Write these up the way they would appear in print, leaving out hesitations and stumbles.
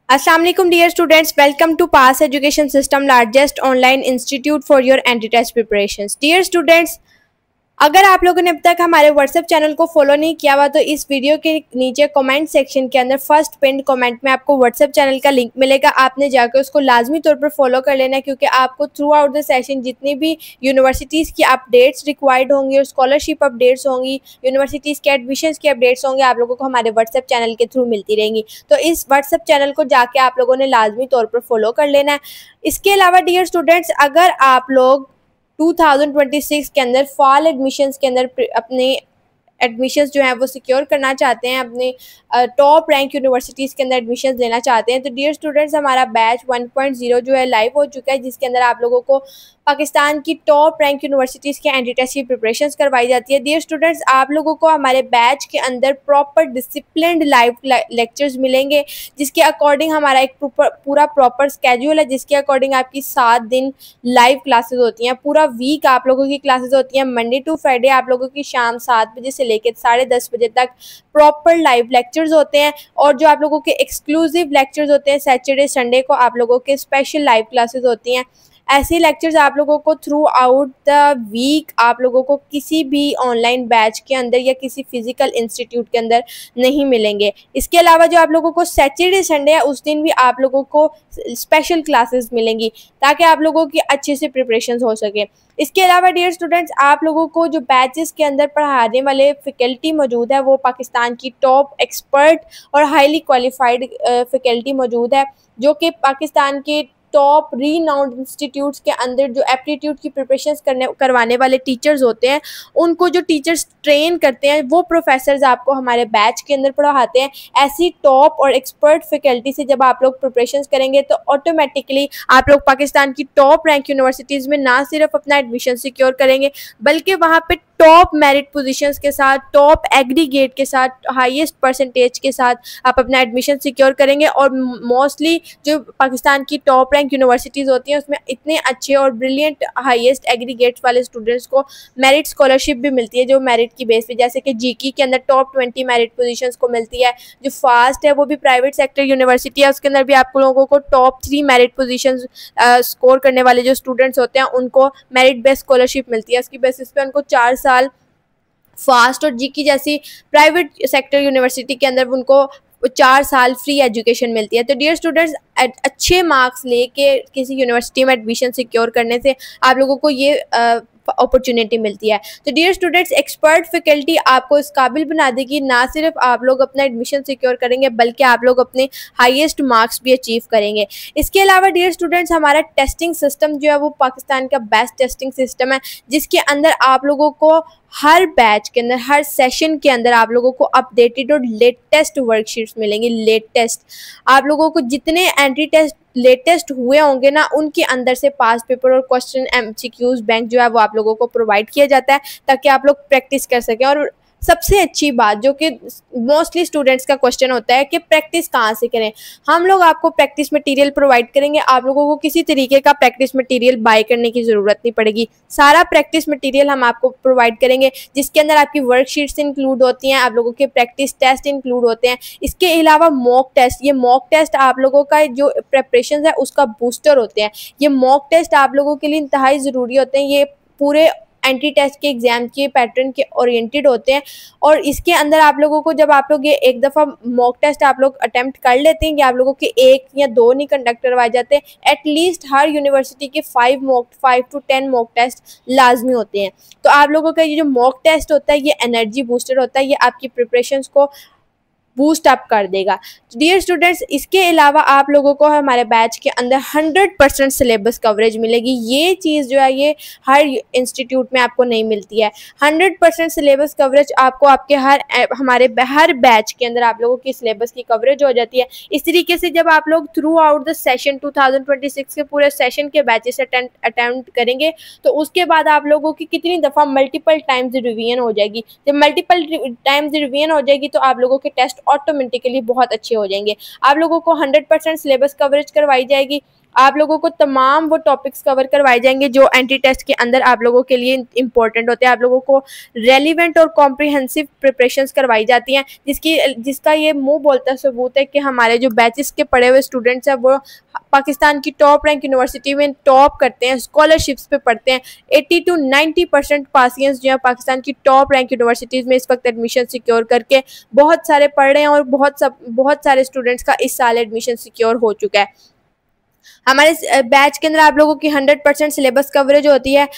अस्सलाम वालेकुम dear students, welcome to pass education system largest online institute for your entry test preparations. Dear students, अगर आप लोगों ने अब तक हमारे व्हाट्सएप चैनल को फॉलो नहीं किया हुआ तो इस वीडियो के नीचे कमेंट सेक्शन के अंदर फर्स्ट पिन कमेंट में आपको व्हाट्सएप चैनल का लिंक मिलेगा। आपने जाकर उसको लाजमी तौर पर फॉलो कर लेना है, क्योंकि आपको थ्रू आउट द सेशन जितनी भी यूनिवर्सिटीज़ की अपडेट्स रिक्वायर्ड होंगी और स्कॉलरशिप अपडेट्स होंगी, यूनिवर्सिटीज़ के एडमिशन्स की अपडेट्स होंगे, आप लोगों को हमारे व्हाट्सएप चैनल के थ्रू मिलती रहेंगी। तो इस व्हाट्सएप चैनल को जाके आप लोगों ने लाजमी तौर पर फॉलो कर लेना है। इसके अलावा डियर स्टूडेंट्स, अगर आप लोग 2026 के अंदर फॉल एडमिशन्स के अंदर अपने एडमिशन्स जो हैं वो सिक्योर करना चाहते हैं, अपने टॉप रैंक यूनिवर्सिटीज़ के अंदर एडमिशन्स लेना चाहते हैं, तो डियर स्टूडेंट्स हमारा बैच 1.0 जो है लाइव हो चुका है, जिसके अंदर आप लोगों को पाकिस्तान की टॉप रैंक यूनिवर्सिटीज़ के एंटी टेस्ट की प्रिपरेशंस करवाई जाती है। डियर स्टूडेंट्स, आप लोगों को हमारे बैच के अंदर प्रॉपर डिसिप्लिन्ड लाइव लेक्चर्स मिलेंगे, जिसके अकॉर्डिंग हमारा एक पूरा प्रॉपर स्केड्यूल है, जिसके अकॉर्डिंग आपकी 7 दिन लाइव क्लासेस होती हैं। पूरा वीक आप लोगों की क्लासेस होती हैं, मंडे टू फ्राइडे आप लोगों की शाम 7 बजे से लेकर 10:30 बजे तक प्रॉपर लाइव लेक्चर्स होते हैं। और जो आप लोगों के एक्सक्लूसिव लेक्चर्स होते हैं, सैटरडे संडे को आप लोगों के स्पेशल लाइव क्लासेस होती हैं। ऐसे लेक्चर्स आप लोगों को थ्रू आउट द वीक आप लोगों को किसी भी ऑनलाइन बैच के अंदर या किसी फिजिकल इंस्टीट्यूट के अंदर नहीं मिलेंगे। इसके अलावा जो आप लोगों को सैटरडे संडे है, उस दिन भी आप लोगों को स्पेशल क्लासेस मिलेंगी, ताकि आप लोगों की अच्छे से प्रिपरेशन हो सके। इसके अलावा डियर स्टूडेंट्स, आप लोगों को जो बैचेस के अंदर पढ़ाने वाले फैकल्टी मौजूद है, वो पाकिस्तान की टॉप एक्सपर्ट और हाईली क्वालिफाइड फैकल्टी मौजूद है, जो कि पाकिस्तान के टॉप रीनाउंड इंस्टीट्यूट्स के अंदर जो एप्टीट्यूड की प्रिपरेशंस करवाने वाले टीचर्स होते हैं, उनको जो टीचर्स ट्रेन करते हैं वो प्रोफेसर्स आपको हमारे बैच के अंदर पढ़ाते हैं। ऐसी टॉप और एक्सपर्ट फैकल्टी से जब आप लोग प्रिपरेशंस करेंगे तो ऑटोमेटिकली आप लोग पाकिस्तान की टॉप रैंक यूनिवर्सिटीज़ में ना सिर्फ अपना एडमिशन सिक्योर करेंगे, बल्कि वहाँ पे टॉप मेरिट पोजीशंस के साथ, टॉप एग्रीगेट के साथ, हाईएस्ट परसेंटेज के साथ आप अपना एडमिशन सिक्योर करेंगे। और मोस्टली जो पाकिस्तान की टॉप रैंक यूनिवर्सिटीज़ होती हैं, उसमें इतने अच्छे और ब्रिलियंट हाईएस्ट एग्रीगेट्स वाले स्टूडेंट्स को मेरिट स्कॉलरशिप भी मिलती है, जो मेरिट की बेस पे, जैसे कि जीकी के अंदर टॉप 20 मेरिट पोजीशंस को मिलती है। जो फास्ट है वो भी प्राइवेट सेक्टर यूनिवर्सिटी है, उसके अंदर भी आप लोगों को टॉप 3 मेरिट पोजीशंस स्कोर करने वाले जो स्टूडेंट्स होते हैं उनको मेरिट बेस्ड स्कॉलरशिप मिलती है। उसकी बेसिस पे उनको 4 साल फास्ट और जीकी जैसी प्राइवेट सेक्टर यूनिवर्सिटी के अंदर उनको 4 साल फ्री एजुकेशन मिलती है। तो डियर स्टूडेंट्स, अच्छे मार्क्स लेके किसी यूनिवर्सिटी में एडमिशन सिक्योर करने से आप लोगों को ये अपॉर्चुनिटी मिलती है। तो डियर स्टूडेंट्स, एक्सपर्ट फैकल्टी आपको इस काबिल बना देगी, ना सिर्फ आप लोग अपना एडमिशन सिक्योर करेंगे, बल्कि आप लोग अपने हाईएस्ट मार्क्स भी अचीव करेंगे। इसके अलावा डियर स्टूडेंट्स, हमारा टेस्टिंग सिस्टम जो है वो पाकिस्तान का बेस्ट टेस्टिंग सिस्टम है, जिसके अंदर आप लोगों को हर बैच के अंदर, हर सेशन के अंदर आप लोगों को अपडेटेड और लेटेस्ट वर्कशीट्स मिलेंगी। लेटेस्ट आप लोगों को जितने एंटी टेस्ट लेटेस्ट हुए होंगे ना, उनके अंदर से पास पेपर और क्वेश्चन एमसीक्यूज बैंक जो है वो आप लोगों को प्रोवाइड किया जाता है, ताकि आप लोग प्रैक्टिस कर सकें। और सबसे अच्छी बात जो कि मोस्टली स्टूडेंट्स का क्वेश्चन होता है कि प्रैक्टिस कहाँ से करें, हम लोग आपको प्रैक्टिस मटेरियल प्रोवाइड करेंगे। आप लोगों को किसी तरीके का प्रैक्टिस मटेरियल बाय करने की ज़रूरत नहीं पड़ेगी। सारा प्रैक्टिस मटेरियल हम आपको प्रोवाइड करेंगे, जिसके अंदर आपकी वर्कशीट्स इंक्लूड होती हैं, आप लोगों के प्रैक्टिस टेस्ट इंक्लूड होते हैं। इसके अलावा मॉक टेस्ट, ये मॉक टेस्ट आप लोगों का जो प्रेपरेशन है उसका बूस्टर होते हैं। ये मॉक टेस्ट आप लोगों के लिए इंतहाई ज़रूरी होते हैं। ये पूरे एंटी टेस्ट के एग्जाम के पैटर्न के ओरिएंटेड होते हैं। और इसके अंदर आप लोगों को, जब आप लोग ये एक दफ़ा मॉक टेस्ट आप लोग अटेम्प्ट कर लेते हैं, कि आप लोगों के 1 या 2 नहीं कंडक्ट करवाए जाते हैं, एटलीस्ट हर यूनिवर्सिटी के 5 to 10 मॉक टेस्ट लाजमी होते हैं। तो आप लोगों का ये जो मॉक टेस्ट होता है, ये एनर्जी बूस्टर होता है, ये आपकी प्रिपरेशंस को बूस्ट अप कर देगा। डियर स्टूडेंट्स, इसके अलावा आप लोगों को हमारे बैच के अंदर 100% सिलेबस कवरेज मिलेगी। ये चीज़ जो है ये हर इंस्टीट्यूट में आपको नहीं मिलती है। 100% सिलेबस कवरेज आपको आपके हमारे हर बैच के अंदर आप लोगों की सिलेबस की कवरेज हो जाती है। इस तरीके से जब आप लोग थ्रू आउट द सेशन 2026 के पूरे सेशन के बैचेस अटेम्प्ट करेंगे, तो उसके बाद आप लोगों की कितनी दफ़ा मल्टीपल टाइम्स रिवीजन हो जाएगी। जब मल्टीपल टाइम्स रिवीजन हो जाएगी तो आप लोगों के टेस्ट ऑटोमेटिकली बहुत अच्छे हो जाएंगे। आप लोगों को 100% सिलेबस कवरेज करवाई जाएगी। आप लोगों को तमाम वो टॉपिक्स कवर करवाए जाएंगे जो एंटी टेस्ट के अंदर आप लोगों के लिए इंपॉर्टेंट होते हैं। आप लोगों को रेलिवेंट और कॉम्प्रिहेंसिव प्रिपरेशंस करवाई जाती हैं, जिसका ये मुंह बोलता सबूत है कि हमारे जो बैचेस के पढ़े हुए स्टूडेंट्स हैं वो पाकिस्तान की टॉप रैंक यूनिवर्सिटी में टॉप करते हैं, स्कॉलरशिप्स पे पढ़ते हैं। 80 to 90% पासियंस जो है पाकिस्तान की टॉप रैंक यूनिवर्सिटीज़ में इस वक्त एडमिशन सिक्योर करके बहुत सारे पढ़ रहे हैं, और बहुत सारे स्टूडेंट्स का इस साल एडमिशन सिक्योर हो चुका है। हमारे बैच के अंदर आप लोगों की 100% सिलेबस कवरेज होती है।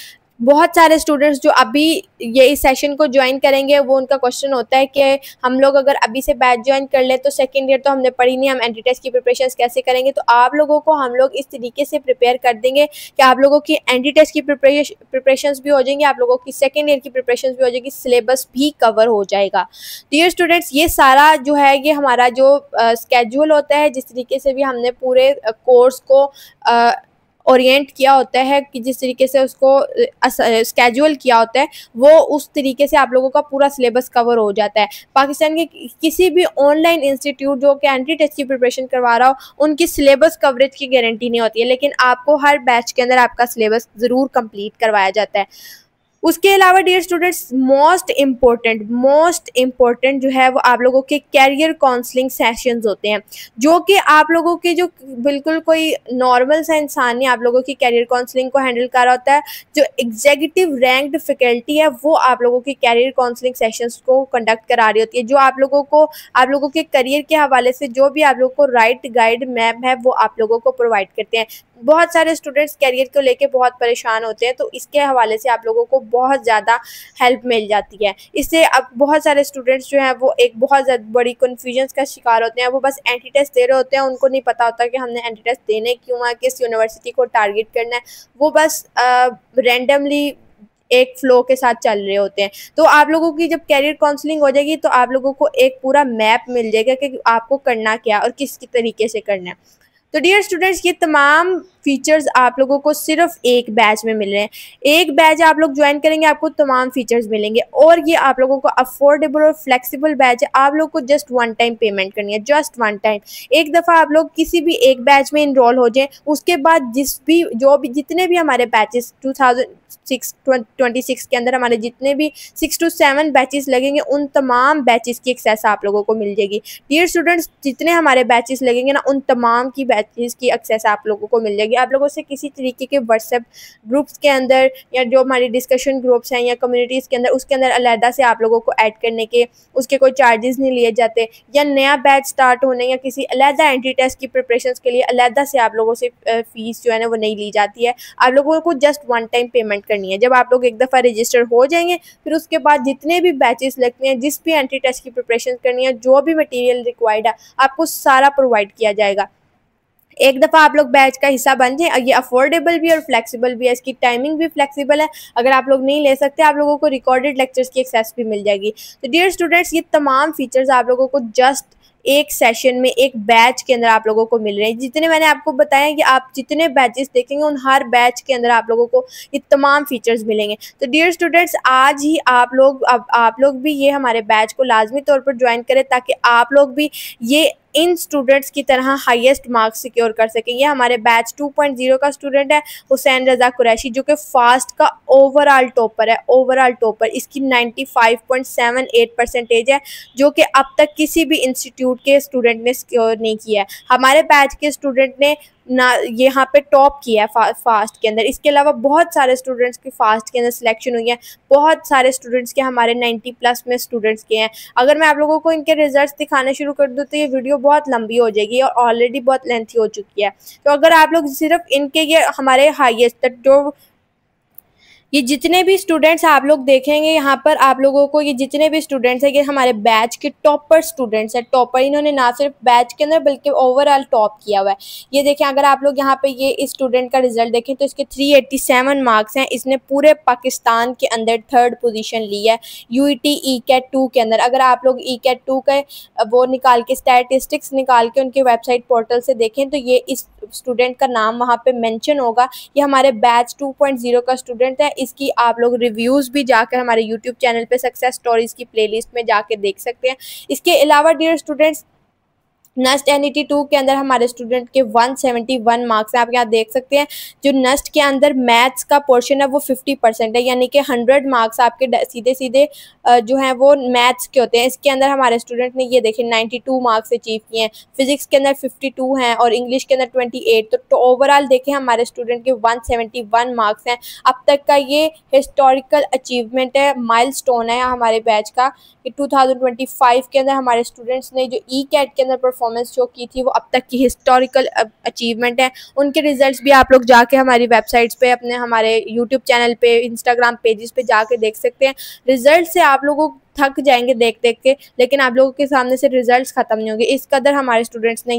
बहुत सारे स्टूडेंट्स जो अभी ये इस सेशन को ज्वाइन करेंगे, वो उनका क्वेश्चन होता है कि हम लोग अगर अभी से बैच ज्वाइन कर लें तो सेकेंड ईयर तो हमने पढ़ी नहीं, हम एंटी टेस्ट की प्रिपरेशंस कैसे करेंगे। तो आप लोगों को हम लोग इस तरीके से प्रिपेयर कर देंगे कि आप लोगों की एंटी टेस्ट की प्रिपरेशंस भी हो जाएंगी, आप लोगों की सेकेंड ईयर की प्रिपरेशंस भी हो जाएगी, सिलेबस भी कवर हो जाएगा। डियर स्टूडेंट्स, ये सारा जो है ये हमारा जो स्केड्यूल होता है, जिस तरीके से भी हमने पूरे कोर्स को ओरिएंट किया होता है, कि जिस तरीके से उसको स्केड्यूल किया होता है, वो उस तरीके से आप लोगों का पूरा सिलेबस कवर हो जाता है। पाकिस्तान के किसी भी ऑनलाइन इंस्टीट्यूट जो कि एंटी टेस्ट की प्रिपरेशन करवा रहा हो, उनकी सिलेबस कवरेज की गारंटी नहीं होती है, लेकिन आपको हर बैच के अंदर आपका सिलेबस ज़रूर कंप्लीट करवाया जाता है। उसके अलावा डियर स्टूडेंट्स, मोस्ट इम्पोर्टेंट जो है वो आप लोगों के कैरियर काउंसलिंग सेशंस होते हैं, जो कि आप लोगों के जो बिल्कुल कोई नॉर्मल सा इंसान नहीं आप लोगों की कैरियर काउंसलिंग को हैंडल कर रहा होता है। जो एग्जीक्यूटिव रैंक्ड फैकल्टी है वो आप लोगों की कैरियर काउंसलिंग सेशंस को कंडक्ट करा रही होती है, जो आप लोगों के करियर के हवाले से जो भी आप लोगों को राइट गाइड मैप है वो आप लोगों को प्रोवाइड करते हैं। बहुत सारे स्टूडेंट्स कैरियर को लेके बहुत परेशान होते हैं, तो इसके हवाले से आप लोगों को बहुत ज़्यादा हेल्प मिल जाती है। इससे अब बहुत सारे स्टूडेंट्स जो हैं वो एक बहुत ज़्यादा बड़ी कन्फ्यूजन्स का शिकार होते हैं। वो बस एंटी टेस्ट दे रहे होते हैं, उनको नहीं पता होता कि हमने एंटी टेस्ट देने क्यों है, किस यूनिवर्सिटी को टारगेट करना है। वो बस रैंडमली एक फ्लो के साथ चल रहे होते हैं। तो आप लोगों की जब कैरियर काउंसलिंग हो जाएगी तो आप लोगों को एक पूरा मैप मिल जाएगा कि आपको करना क्या और किस तरीके से करना है। तो डियर स्टूडेंट्स, ये तमाम फीचर्स आप लोगों को सिर्फ एक बैच में मिल रहे हैं। एक बैच आप लोग ज्वाइन करेंगे, आपको तमाम फीचर्स मिलेंगे, और ये आप लोगों को अफोर्डेबल और फ्लेक्सिबल बैच है। आप लोग को जस्ट वन टाइम पेमेंट करनी है, जस्ट वन टाइम। एक दफ़ा आप लोग किसी भी एक बैच में इनरोल हो जाएं, उसके बाद जितने भी हमारे बैचेस 2026 के अंदर हमारे जितने भी 6 to 7 बैचेस लगेंगे, उन तमाम बैचेस की एक्सेस आप लोगों को मिल जाएगी। डियर स्टूडेंट्स, जितने हमारे बैचेस लगेंगे ना, उन तमाम की बैचेस की एक्सेस आप लोगों को मिल जाएगी। आप लोगों से किसी तरीके के व्हाट्सएप ग्रुप्स के अंदर या जो हमारी डिस्कशन ग्रुप्स हैं या कम्युनिटीज़ के अंदर, उसके अंदर अलहदा से आप लोगों को ऐड करने के उसके कोई चार्जेस नहीं लिए जाते, या नया बैच स्टार्ट होने या किसी अलहदा एंटी टेस्ट की प्रिपरेशन के लिए अलहदा से आप लोगों से फीस जो है ना वो नहीं ली जाती है। आप लोगों को जस्ट वन टाइम पेमेंट करनी है। जब आप लोग एक दफ़ा रजिस्टर हो जाएंगे, फिर उसके बाद जितने भी बैचेस लगते हैं, जिस भी एंटी टेस्ट की प्रिपरेशन करनी है, जो भी मटेरियल रिक्वायर्ड है, आपको सारा प्रोवाइड किया जाएगा। एक दफ़ा आप लोग बैच का हिस्सा बन जाए। ये अफोर्डेबल भी और फ्लेक्सिबल भी है, इसकी टाइमिंग भी फ्लेक्सिबल है। अगर आप लोग नहीं ले सकते, आप लोगों को रिकॉर्डेड लेक्चर्स की एक्सेस भी मिल जाएगी। तो डियर स्टूडेंट्स, ये तमाम फीचर्स आप लोगों को जस्ट एक सेशन में, एक बैच के अंदर आप लोगों को मिल रहे हैं। जितने मैंने आपको बताया कि आप जितने बैचेस देखेंगे, उन हर बैच के अंदर आप लोगों को ये तमाम फीचर्स मिलेंगे। तो डियर स्टूडेंट्स, आज ही आप लोग भी ये हमारे बैच को लाजमी तौर पर ज्वाइन करें, ताकि आप लोग भी ये इन स्टूडेंट्स की तरह हाईएस्ट मार्क्स सिक्योर कर सकें। ये हमारे बैच 2.0 का स्टूडेंट है हुसैन रज़ा कुरैशी, जो कि फास्ट का ओवरऑल टॉपर है। ओवरऑल टॉपर इसकी 95.78% है, जो कि अब तक किसी भी इंस्टीट्यूट के स्टूडेंट ने सिक्योर नहीं किया है। हमारे बैच के स्टूडेंट ने ना यहाँ पे टॉप किया है फास्ट के अंदर। इसके अलावा बहुत सारे स्टूडेंट्स की फास्ट के अंदर सिलेक्शन हुई है। बहुत सारे स्टूडेंट्स के हमारे 90+ में स्टूडेंट्स के हैं। अगर मैं आप लोगों को इनके रिजल्ट्स दिखाने शुरू कर दूँ तो ये वीडियो बहुत लंबी हो जाएगी और ऑलरेडी बहुत लेंथी हो चुकी है। तो अगर आप लोग सिर्फ इनके ये हमारे हाईएस्ट तक जो ये जितने भी स्टूडेंट्स आप लोग देखेंगे यहाँ पर, आप लोगों को ये जितने भी स्टूडेंट्स हैं, ये हमारे बैच के टॉपर स्टूडेंट्स हैं। टॉपर इन्होंने ना सिर्फ बैच के अंदर बल्कि ओवरऑल टॉप किया हुआ है। ये देखें, अगर आप लोग यहाँ पे ये इस स्टूडेंट का रिजल्ट देखें तो इसके 387 मार्क्स हैं। इसने पूरे पाकिस्तान के अंदर 3rd पोजीशन ली है यूईटी ECAT 2 के अंदर। अगर आप लोग ECAT 2 का वो निकाल के स्टैटिस्टिक्स निकाल के उनके वेबसाइट पोर्टल से देखें तो ये इस स्टूडेंट का नाम वहाँ पे मेंशन होगा। ये हमारे बैच 2.0 का स्टूडेंट है। इसकी आप लोग रिव्यूज़ भी जाकर हमारे यूट्यूब चैनल पे सक्सेस स्टोरीज़ की प्लेलिस्ट में जाके देख सकते हैं। इसके अलावा डियर स्टूडेंट्स, नस्ट NET-2 के अंदर हमारे स्टूडेंट के 171 मार्क्स हैं। आप यहाँ देख सकते हैं जो नस्ट के अंदर मैथ्स का पोर्शन है वो 50% है, यानी कि 100 मार्क्स आपके सीधे सीधे जो हैं वो मैथ्स के होते हैं। इसके अंदर हमारे स्टूडेंट ने ये देखिए 92 मार्क्स अचीव किए हैं, फिजिक्स के अंदर 52 हैं और इंग्लिश के अंदर 28। तो ओवरऑल देखें हमारे स्टूडेंट के 171 मार्क्स हैं। अब तक का ये हिस्टोरिकल अचीवमेंट है, माइलस्टोन है हमारे बैच का कि 2025 के अंदर हमारे स्टूडेंट्स ने जो ECAT के अंदर परफॉर्मेंस शो की थी वो अब तक की हिस्टोरिकल अचीवमेंट है। उनके रिजल्ट्स भी आप लोग जाके हमारी वेबसाइट्स पे, अपने हमारे यूट्यूब चैनल पे, इंस्टाग्राम पेजेस पे जाके देख सकते हैं। रिजल्ट से आप लोगों थक जाएंगे देख देख के, लेकिन आप लोगों के सामने से रिजल्ट्स खत्म नहीं होंगे। इस कदर हमारे स्टूडेंट्स ने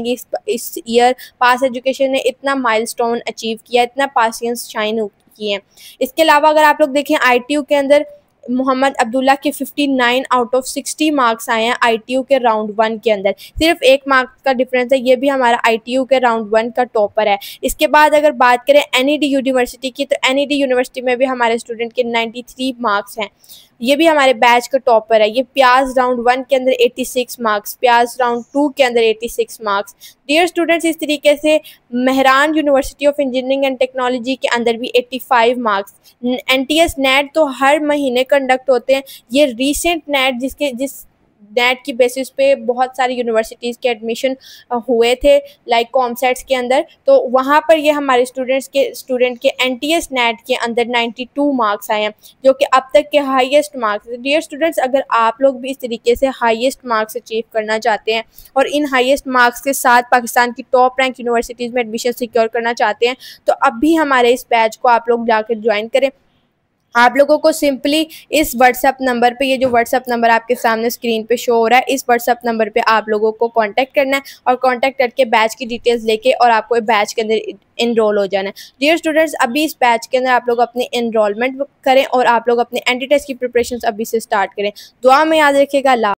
इस ईयर पास एजुकेशन ने इतना माइलस्टोन अचीव किया, इतना पासियंस शाइन किए हैं। इसके अलावा अगर आप लोग देखें ITU के अंदर मोहम्मद अब्दुल्ला के 59 आउट ऑफ 60 मार्क्स आए हैं ITU के राउंड 1 के अंदर। सिर्फ 1 मार्क का डिफरेंस है, ये भी हमारा ITU के राउंड 1 का टॉपर है। इसके बाद अगर बात करें NED यूनिवर्सिटी की, तो NED यूनिवर्सिटी में भी हमारे स्टूडेंट के 93 मार्क्स हैं, ये भी हमारे बैच का टॉपर है। ये प्याज राउंड 1 के अंदर 86 मार्क्स, प्याज राउंड 2 के अंदर 86 मार्क्स। डियर स्टूडेंट्स, इस तरीके से Mehran university of engineering and technology के अंदर भी 85 मार्क्स। NTS नेट तो हर महीने कंडक्ट होते हैं। ये रीसेंट नेट जिस नेट की बेसिस पे बहुत सारी यूनिवर्सिटीज़ के एडमिशन हुए थे, लाइक कॉमसेट्स के अंदर, तो वहाँ पर ये हमारे स्टूडेंट के NTS नेट के अंदर 92 मार्क्स आए हैं, जो कि अब तक के हाईएस्ट मार्क्स हैं। डियर स्टूडेंट्स, अगर आप लोग भी इस तरीके से हाईएस्ट मार्क्स अचीव करना चाहते हैं और इन हाईएस्ट मार्क्स के साथ पाकिस्तान की टॉप रैंक यूनिवर्सिटीज़ में एडमिशन सिक्योर करना चाहते हैं, तो अब भी हमारे इस बैच को आप लोग जाकर ज्वाइन करें। आप लोगों को सिंपली इस व्हाट्सएप नंबर पे, ये जो व्हाट्सएप नंबर आपके सामने स्क्रीन पे शो हो रहा है, इस व्हाट्सएप नंबर पे आप लोगों को कांटेक्ट करना है और कांटेक्ट करके बैच की डिटेल्स लेके और आपको बैच के अंदर इनरोल हो जाना है। डियर स्टूडेंट्स, अभी इस बैच के अंदर आप लोग अपनी इनरोलमेंट करें और आप लोग अपने एंटी टेस्ट की प्रिपरेशन अभी से स्टार्ट करें। दुआ में याद रखिएगा।